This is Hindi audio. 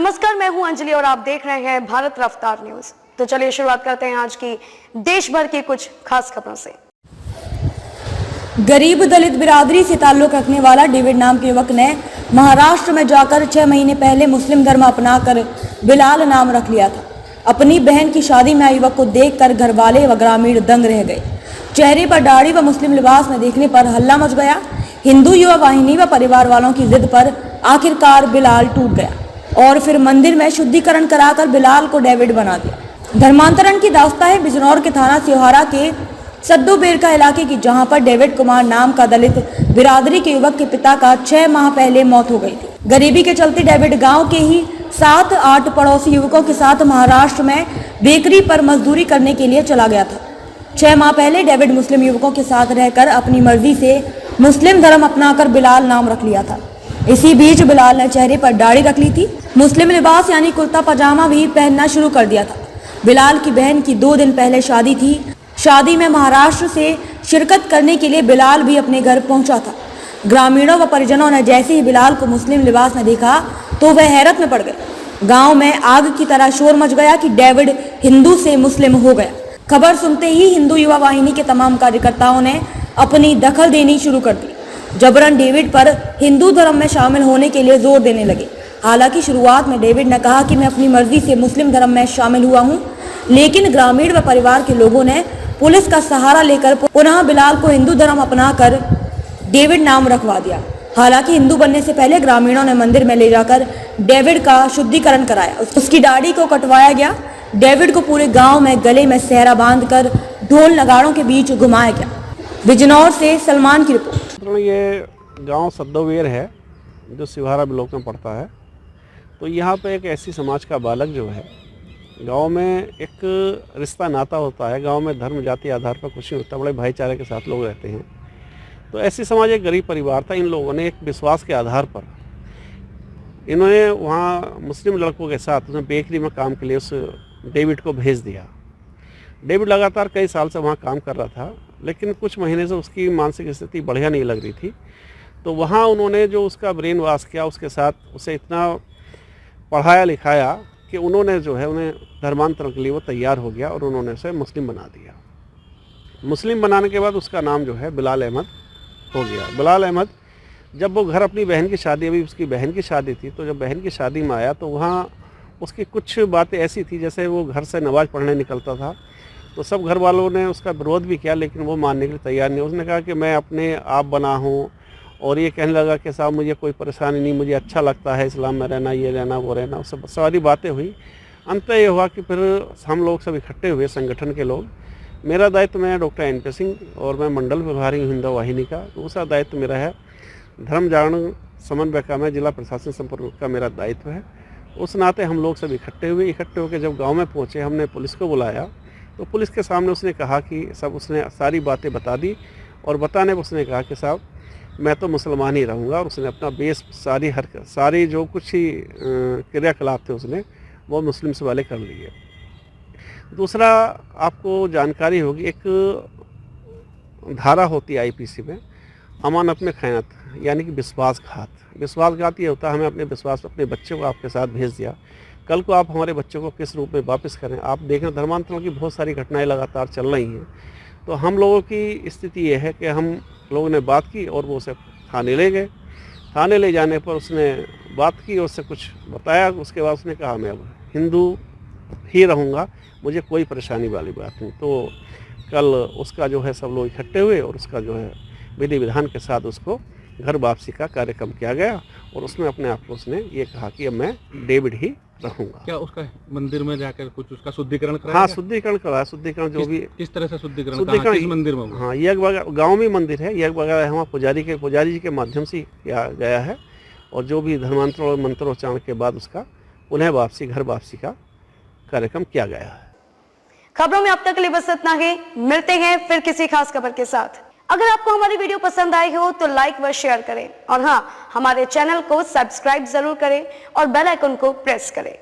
नमस्कार, मैं हूं अंजलि और आप देख रहे हैं भारत रफ्तार न्यूज। तो चलिए शुरुआत करते हैं आज की देश भर की कुछ खास खबरों से। गरीब दलित बिरादरी से ताल्लुक रखने वाला डेविड नाम के युवक ने महाराष्ट्र में जाकर 6 महीने पहले मुस्लिम धर्म अपनाकर बिलाल नाम रख लिया था। अपनी बहन की शादी में आए युवक को देखकर घर वाले व ग्रामीण दंग रह गए। चेहरे पर दाढ़ी व मुस्लिम लिबास में देखने पर हल्ला मच गया। हिंदू युवा वाहिनी व परिवार वालों की जिद पर आखिरकार बिलाल टूट गया और फिर मंदिर में शुद्धिकरण कराकर बिलाल को डेविड बना दिया। धर्मांतरण की दास्तां है बिजनौर के थाना सिहारा के सद्दू बेरका इलाके की, जहां पर डेविड कुमार नाम का दलित बिरादरी के युवक के पिता का 6 माह पहले मौत हो गई थी। गरीबी के चलते डेविड गांव के ही 7-8 पड़ोसी युवकों के साथ महाराष्ट्र में बेकरी पर मजदूरी करने के लिए चला गया था। 6 माह पहले डेविड मुस्लिम युवकों के साथ रहकर अपनी मर्जी से मुस्लिम धर्म अपनाकर बिलाल नाम रख लिया था। इसी बीच बिलाल ने चेहरे पर दाढ़ी रख ली थी। मुस्लिम लिबास यानी कुर्ता पजामा भी पहनना शुरू कर दिया था। बिलाल की बहन की 2 दिन पहले शादी थी। शादी में महाराष्ट्र से शिरकत करने के लिए बिलाल भी अपने घर पहुंचा था। ग्रामीणों व परिजनों ने जैसे ही बिलाल को मुस्लिम लिबास में देखा तो वह हैरत में पड़ गए। गांव में आग की तरह शोर मच गया कि डेविड हिंदू से मुस्लिम हो गया। खबर सुनते ही हिंदू युवा वाहिनी के तमाम कार्यकर्ताओं ने अपनी दखल देनी शुरू कर दी। जबरन डेविड पर हिंदू धर्म में शामिल होने के लिए जोर देने लगे। हालांकि शुरुआत में डेविड ने कहा कि मैं अपनी मर्जी से मुस्लिम धर्म में शामिल हुआ हूं, लेकिन ग्रामीण व परिवार के लोगों ने पुलिस का सहारा लेकर पुनः बिलाल को हिंदू धर्म अपनाकर डेविड नाम रखवा दिया। हालांकि हिंदू बनने से पहले ग्रामीणों ने मंदिर में ले जाकर डेविड का शुद्धिकरण कराया। उसकी दाढ़ी को कटवाया गया। डेविड को पूरे गांव में गले में सेहरा बांधकर ढोल नगाड़ों के बीच घुमाया गया। बिजनौर से सलमान की रिपोर्ट। ये गांव सद्दोवेर है जो सिहारा ब्लॉक में पड़ता है। तो यहाँ पे एक ऐसी समाज का बालक जो है, गांव में एक रिश्ता नाता होता है। गांव में धर्म जाति आधार पर कुछ नहीं होता, बड़े भाईचारे के साथ लोग रहते हैं। तो ऐसी समाज एक गरीब परिवार था। इन लोगों ने एक विश्वास के आधार पर इन्होंने वहाँ मुस्लिम लड़कों के साथ उसने बेकरी में काम के लिए उस डेविड को भेज दिया। डेविड लगातार कई साल से वहाँ काम कर रहा था, लेकिन कुछ महीने से उसकी मानसिक स्थिति बढ़िया नहीं लग रही थी। तो वहाँ उन्होंने जो उसका ब्रेन वॉश किया, उसके साथ उसे इतना पढ़ाया लिखाया कि उन्होंने जो है उन्हें धर्मांतरण के लिए वो तैयार हो गया और उन्होंने उसे मुस्लिम बना दिया। मुस्लिम बनाने के बाद उसका नाम जो है बिलाल अहमद हो गया। बिलाल अहमद जब वो घर अपनी बहन की शादी, अभी उसकी बहन की शादी थी, तो जब बहन की शादी में आया तो वहाँ उसकी कुछ बातें ऐसी थी, जैसे वो घर से नमाज पढ़ने निकलता था तो सब घर वालों ने उसका विरोध भी किया, लेकिन वो मानने के लिए तैयार नहीं। उसने कहा कि मैं अपने आप बना हूँ, और ये कहने लगा कि साहब मुझे कोई परेशानी नहीं, मुझे अच्छा लगता है इस्लाम में रहना, ये रहना वो रहना। उससे सारी बातें हुई। अंत ये हुआ कि फिर हम लोग सब इकट्ठे हुए, संगठन के लोग। मेरा दायित्व, मैं डॉक्टर NP सिंह और मैं मंडल प्रभारी हूँ हिंदू वाहिनी का। दूसरा दायित्व मेरा है धर्म जागरण समन्वय का, मैं जिला प्रशासन संपर्क का मेरा दायित्व है। उस नाते हम लोग सब इकट्ठे हुए। इकट्ठे होकर जब गाँव में पहुँचे, हमने पुलिस को बुलाया तो पुलिस के सामने उसने कहा कि सब, उसने सारी बातें बता दी और बताने पर उसने कहा कि साहब मैं तो मुसलमान ही रहूँगा। और उसने अपना बेस सारी हरकत, सारी जो कुछ ही क्रियाकलाप थे उसने वो मुस्लिम से वाले कर लिए। दूसरा आपको जानकारी होगी, एक धारा होती है IPC में, अमानत में खयानत, यानी कि विश्वासघात। विश्वासघात ये होता है, हमें अपने विश्वास, अपने बच्चे को आपके साथ भेज दिया, कल को आप हमारे बच्चों को किस रूप में वापस करें। आप देखें धर्मांतरण की बहुत सारी घटनाएं लगातार चल रही हैं। तो हम लोगों की स्थिति ये है कि हम लोगों ने बात की और वो उसे थाने ले गए। थाने ले जाने पर उसने बात की और उससे कुछ बताया। उसके बाद उसने कहा मैं अब हिंदू ही रहूँगा, मुझे कोई परेशानी वाली बात नहीं। तो कल उसका जो है सब लोग इकट्ठे हुए और उसका जो है विधि विधान के साथ उसको घर वापसी का कार्यक्रम किया गया। और उसमें अपने आप को उसने ये कहा कि अब मैं डेविड ही रहूँगा। क्या उसका मंदिर में जाकर कुछ उसका शुद्धिकरण कराया? हाँ, शुद्धिकरण कराया। शुद्धिकरण जो भी किस तरह से शुद्धिकरण किस मंदिर में? हाँ, यज्ञ वगैरह गाँव में मंदिर है, यज्ञ वगैरह वहाँ पुजारी जी के माध्यम से किया गया है। और जो भी धर्मांतरण और मंत्रोच्चारण के बाद उसका पुनः वापसी, घर वापसी का कार्यक्रम किया गया है। खबरों में अब तक के लिए बस इतना ही। मिलते हैं फिर किसी खास खबर के साथ। अगर आपको हमारी वीडियो पसंद आई हो तो लाइक व शेयर करें और हाँ, हमारे चैनल को सब्सक्राइब जरूर करें और बेल आइकन को प्रेस करें।